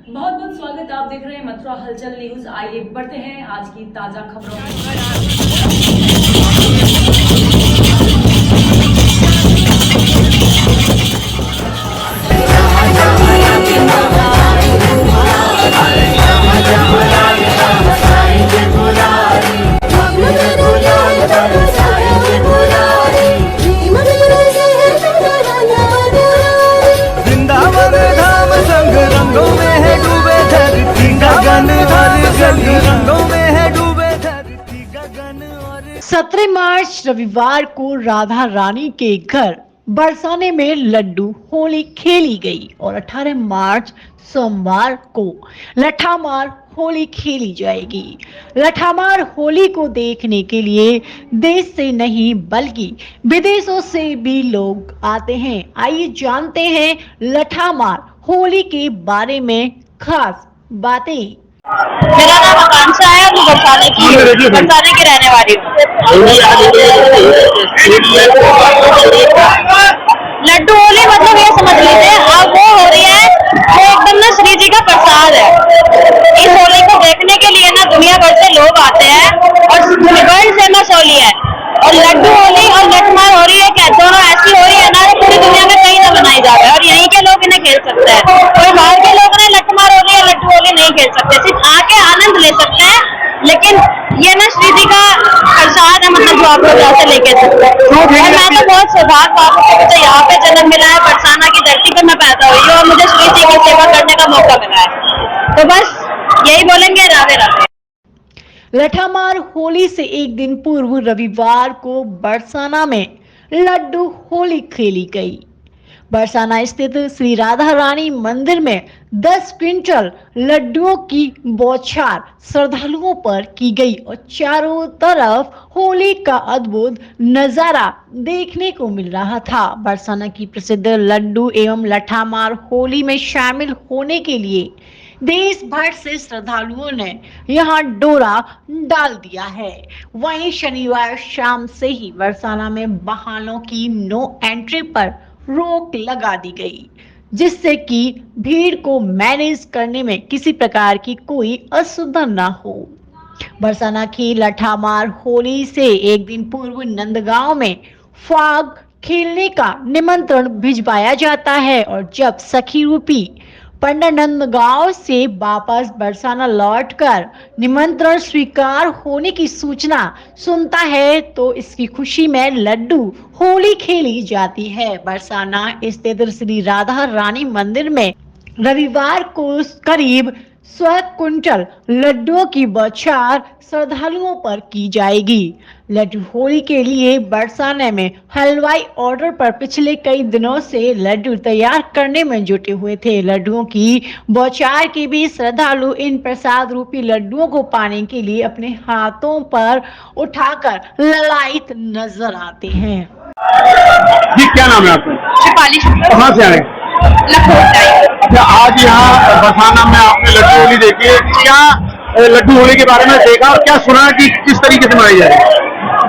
बहुत बहुत स्वागत। आप देख रहे हैं मथुरा हलचल न्यूज। आइए बढ़ते हैं आज की ताजा खबरों में। वृंदावन धाम संग रंगों में है डूबे धरती गगन और गली रंगों में है डूबे धरती गगन और 17 मार्च रविवार को राधा रानी के घर बरसाने में लड्डू होली खेली गई और 18 मार्च सोमवार को लठामार होली खेली जाएगी। लठामार होली को देखने के लिए देश से नहीं बल्कि विदेशों से भी लोग आते हैं। आइए जानते हैं लठामार होली के बारे में खास बातें। मेरा नाम आकांक्षा है, मैं बरसाने की रहने वाली हूँ। लड्डू होली मतलब ये समझ लीजिए अब वो हो रही है, वो एकदम ना श्री जी का प्रसाद है। इस होली को देखने के लिए ना दुनिया भर से लोग आते हैं और वर्ल्ड फेमस होली है। और लड्डू होली और लठमार होली है, क्या दोनों ऐसी हो रही है ना पूरी दुनिया में कहीं ना बनाई जाए और यहीं के लोग इन्हें खेल सकते हैं। कोई बाहर के लोग ना लठमार होली या लड्डू होली नहीं खेल सकते, सिर्फ आके आनंद ले सकते हैं। लेकिन ये ना श्री जी का प्रसाद है, मतलब जो आप लोग यहाँ से लेके सकते हैं। और मैं तो बहुत सौभाग्य पाऊँ कि मुझे यहाँ पे जन्म मिला है, बरसाना की धरती पर मैं पैदा हुई हूँ और मुझे श्री जी की सेवा करने का मौका मिला है। तो बस यही बोलेंगे, राधे राधे। लठामार होली से एक दिन पूर्व रविवार को बरसाना में लड्डू होली खेली गई। बरसाना स्थित श्री राधा रानी मंदिर में 10 क्विंटल लड्डुओं की बौछार श्रद्धालुओं पर की गई और चारों तरफ होली का अद्भुत नजारा देखने को मिल रहा था। बरसाना की प्रसिद्ध लड्डू एवं लठामार होली में शामिल होने के लिए देश भर से श्रद्धालुओं ने यहां डोरा डाल दिया है। वहीं शनिवार शाम से ही बरसाना में वाहनों की नो एंट्री पर रोक लगा दी गई, जिससे कि भीड़ को मैनेज करने में किसी प्रकार की कोई असुविधा न हो। बरसाना की लठामार होली से एक दिन पूर्व नंदगांव में फाग खेलने का निमंत्रण भिजवाया जाता है और जब सखी रूपी पंडा नंदगांव से वापस बरसाना लौटकर निमंत्रण स्वीकार होने की सूचना सुनता है तो इसकी खुशी में लड्डू होली खेली जाती है। बरसाना स्थित श्री राधा रानी मंदिर में रविवार को करीब 100 क्विंटल लड्डुओं की बौछार श्रद्धालुओं पर की जाएगी। लड्डू होली के लिए बरसाने में हलवाई ऑर्डर पर पिछले कई दिनों से लड्डू तैयार करने में जुटे हुए थे। लड्डुओं की बौछार के बीच श्रद्धालु इन प्रसाद रूपी लड्डुओं को पाने के लिए अपने हाथों पर उठाकर ललायित नजर आते हैं। जी क्या नाम है आपका? शिपाली कहाँ से आए? क्या आज यहाँ बरसाना में आपने लड्डू होली देखी है? क्या लड्डू होली के बारे में देखा और क्या सुना कि किस तरीके से मनाई जाए?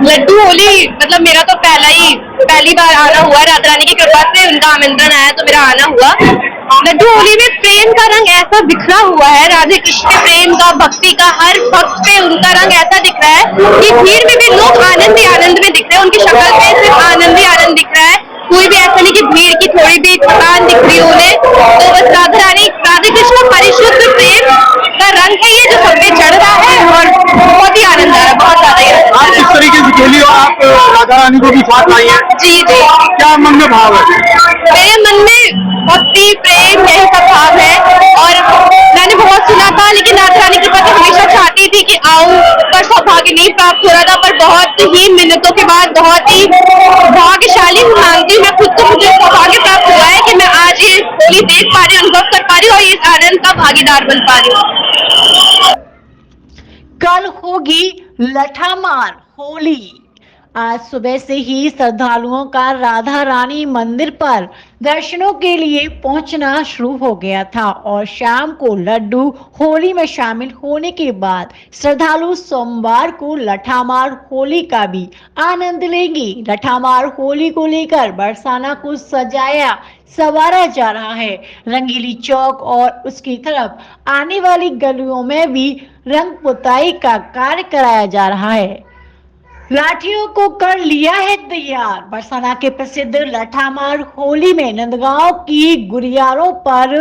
लड्डू होली मतलब मेरा तो पहली बार आना हुआ, राधा रानी की कृपा से उनका आमंत्रण आया तो मेरा आना हुआ। लड्डू होली में प्रेम का रंग ऐसा बिखरा हुआ है, राधे कृष्ण के प्रेम का, भक्ति का, हर भक्त पे उनका रंग ऐसा दिख रहा है कि भीड़ में भी लोग आनंद ही आनंद में दिख रहे हैं। उनकी शक्ल पे सिर्फ आनंद ही आनंद दिख रहा है, कोई भी ऐसा नहीं कि भीड़ की थोड़ी भी थकान दिख रही हो उन्हें। तो बस राधे कृष्ण परिशुद्ध प्रेम का रंग है ये जो सब पे चढ़ रहा है और बहुत ही आनंद आ रहा है, बहुत ज्यादा ही आनंद आ आज रहा किस तरीके से खेली और आप राधा रानी को भी साथ लाई है? है। जी जी, क्या मन में भाव है? मेरे मन में भक्ति प्रेम यही सब भाव है और मैंने बहुत सुना था, लेकिन राधा रानी की पति हमेशा चाहती थी कि आऊं, पर सौभाग्य नहीं प्राप्त हो रहा था। पर बहुत ही मिन्नतों के बाद बहुत ही भाग्यशाली मानती हूँ मैं खुद को, मुझे सौभाग्य प्राप्त हुआ है कि मैं आज ये होली देख पा रही हूँ, अनुभव कर पा रही हूँ और इस आनंद का भागीदार बन पा रही हूँ। कल होगी लठामार होली। आज सुबह से ही श्रद्धालुओं का राधा रानी मंदिर पर दर्शनों के लिए पहुंचना शुरू हो गया था और शाम को लड्डू होली में शामिल होने के बाद श्रद्धालु सोमवार को लठामार होली का भी आनंद लेंगे। लठामार होली को लेकर बरसाना को सजाया सवारा जा रहा है। रंगीली चौक और उसकी तरफ आने वाली गलियों में भी रंग पुताई का कार्य कराया जा रहा है। लाठियों को कर लिया है तैयार। बरसाना के प्रसिद्ध लठामार होली में नंदगांव की गुरियारों पर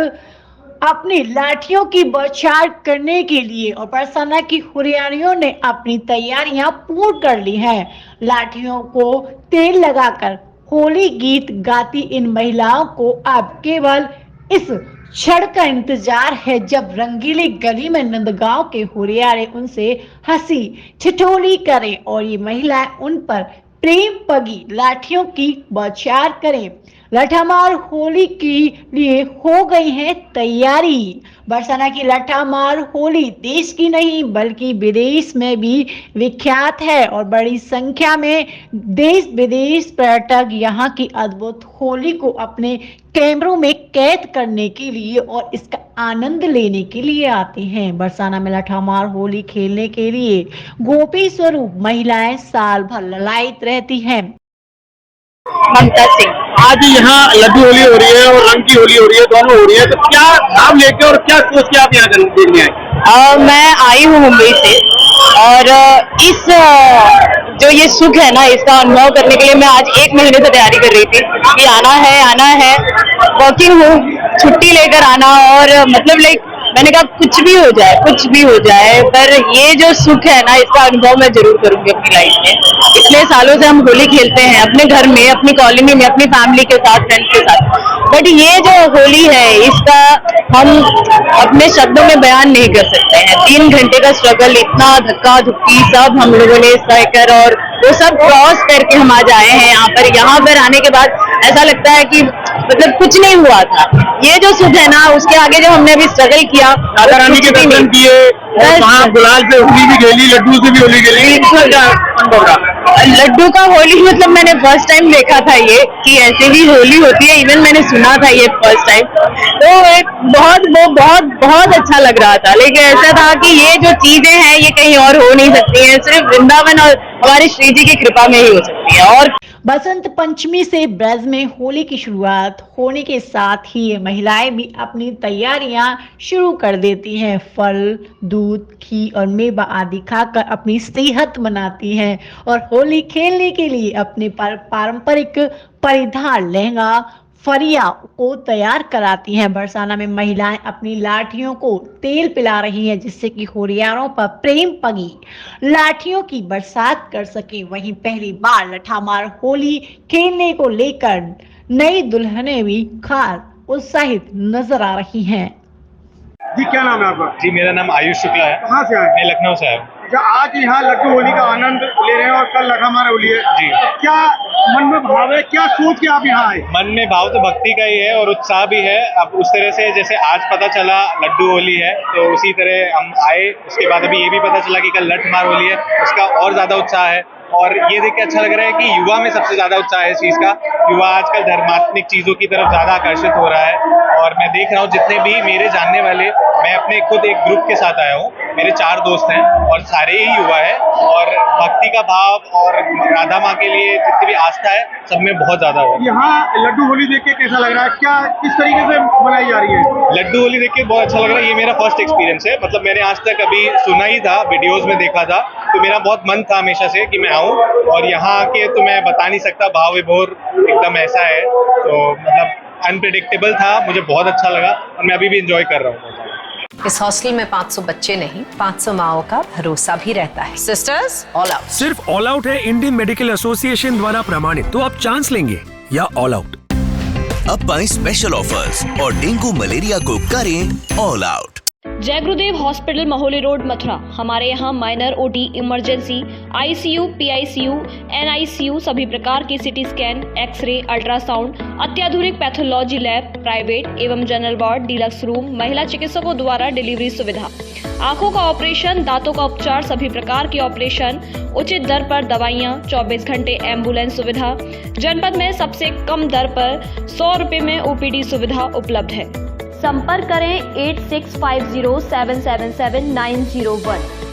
अपनी लाठियों की बौछार करने के लिए और बरसाना की हुरियारियों ने अपनी तैयारियां पूर्ण कर ली हैं। लाठियों को तेल लगाकर होली गीत गाती इन महिलाओं को अब केवल इस क्षण का इंतजार है जब रंगीली गली में नंदगांव के हुरियारे उनसे हंसी ठिठोली करें और ये महिलाएं उन पर प्रेम पगी लाठियों की बौछार करें। लठामार होली के लिए हो गई है तैयारी। बरसाना की लठामार होली देश की नहीं बल्कि विदेश में भी विख्यात है और बड़ी संख्या में देश विदेश पर्यटक यहाँ की अद्भुत होली को अपने कैमरों में कैद करने के लिए और इसका आनंद लेने के लिए आते हैं। बरसाना में लठामार होली खेलने के लिए गोपी स्वरूप महिलाएं साल भर ललायित रहती हैं। ममता सिंह। आज यहाँ लड्डू होली हो रही है और रंग की होली हो रही है, दोनों हो रही है, तो क्या नाम लेके और क्या सोच के आप यहाँ देखने आए? मैं आई हूँ मुंबई से और इस जो ये सुख है ना इसका अनुभव करने के लिए मैं आज 1 महीने से तैयारी कर रही थी कि आना है वर्किंग हूँ, छुट्टी लेकर आना और मतलब लाइक मैंने कहा कुछ भी हो जाए पर ये जो सुख है ना इसका अनुभव मैं जरूर करूंगी अपनी लाइफ में। इतने सालों से हम होली खेलते हैं अपने घर में, अपनी कॉलोनी में, अपनी फैमिली के साथ, फ्रेंड्स के साथ, बट ये जो होली है इसका हम अपने शब्दों में बयान नहीं कर सकते हैं। 3 घंटे का स्ट्रगल, इतना धक्का धुक्की सब हम लोगों ने सह कर और वो सब क्रॉस करके हम आज आए हैं यहाँ पर आने के बाद ऐसा लगता है कि मतलब कुछ नहीं हुआ था। ये जो सुख है ना उसके आगे जो हमने अभी स्ट्रगल किया, राधा रानी के दर्शन किए और वहाँ गुलाल से होली भी खेली, लड्डू से भी होली खेली, लड्डू का होली मतलब मैंने फर्स्ट टाइम देखा था ये कि ऐसे भी होली होती है, इवन मैंने सुना था ये फर्स्ट टाइम, तो एक बहुत अच्छा लग रहा था। लेकिन ऐसा था कि ये जो चीजें हैं ये कहीं और हो नहीं सकती हैं, सिर्फ वृंदावन और हमारी श्री जी की कृपा में ही हो सकती है। और बसंत पंचमी से ब्रज में होली की शुरुआत होने के साथ ही ये महिलाएं भी अपनी तैयारियां शुरू कर देती हैं। फल, दूध, घी और मेवा आदि खाकर अपनी सेहत मनाती हैं और होली खेलने के लिए अपने पारंपरिक परिधान लहंगा फरिया को तैयार कराती हैं। बरसाना में महिलाएं अपनी लाठियों को तेल पिला रही हैं जिससे कि होरियारों पर प्रेम पगी लाठियों की बरसात कर सके। वहीं पहली बार लठामार होली खेलने को लेकर नई दुल्हनें भी खास उत्साहित नजर आ रही हैं। जी क्या नाम है आपका? जी मेरा नाम आयुष शुक्ला है। कहाँ से आए? मैं लखनऊ से आया हूँ। अच्छा, आज यहाँ लड्डू होली का आनंद ले रहे हैं और कल लठामार होली है जी। तो क्या मन में भाव है, क्या सोच के आप यहाँ आए? मन में भाव तो भक्ति का ही है और उत्साह भी है। अब उस तरह से जैसे आज पता चला लड्डू होली है तो उसी तरह हम आए, उसके बाद अभी ये भी पता चला कि कल लठमार होली है, उसका और ज्यादा उत्साह है। और ये देख के अच्छा लग रहा है कि युवा में सबसे ज्यादा उत्साह है इस चीज का। युवा आजकल धर्मात्मक चीजों की तरफ ज्यादा आकर्षित हो रहा है और मैं देख रहा हूँ जितने भी मेरे जानने वाले, मैं अपने खुद एक ग्रुप के साथ आया हूँ, मेरे 4 दोस्त हैं और सारे ही युवा है और भक्ति का भाव और राधा माँ के लिए जितनी भी आस्था है सब में बहुत ज्यादा है। यहाँ लड्डू होली देख के कैसा लग रहा है, क्या किस तरीके से मनाई जा रही है? लड्डू होली देख के बहुत अच्छा लग रहा है। ये मेरा फर्स्ट एक्सपीरियंस है, मतलब मैंने आज तक अभी सुना ही था, वीडियोस में देखा था, तो मेरा बहुत मन था हमेशा से कि मैं आऊँ और यहाँ आके तो मैं बता नहीं सकता, भाव विभोर एकदम ऐसा है, तो मतलब अनप्रेडिक्टेबल था, मुझे बहुत अच्छा लगा और मैं अभी भी एंजॉय कर रहा हूँ। इस हॉस्टल में 500 बच्चे नहीं 500 माओं का भरोसा भी रहता है। Sisters all out. सिर्फ ऑल आउट है इंडियन मेडिकल एसोसिएशन द्वारा प्रमाणित, तो आप चांस लेंगे या ऑल आउट। अब पाएं स्पेशल ऑफर्स और डेंगू मलेरिया को करें ऑल आउट। जय गुरुदेव हॉस्पिटल महोली रोड मथुरा। हमारे यहाँ minor OT, emergency, ICU, PICU, NICU, सभी प्रकार के सीटी स्कैन, एक्सरे, अल्ट्रासाउंड, अत्याधुनिक पैथोलॉजी लैब, प्राइवेट एवं जनरल वार्ड, डिलक्स रूम, महिला चिकित्सकों द्वारा डिलीवरी सुविधा, आंखों का ऑपरेशन, दांतों का उपचार, सभी प्रकार के ऑपरेशन, उचित दर पर दवाइयाँ, 24 घंटे एम्बुलेंस सुविधा, जनपद में सबसे कम दर पर 100 रुपए में ओपीडी सुविधा उपलब्ध है। संपर्क करें 8650777901।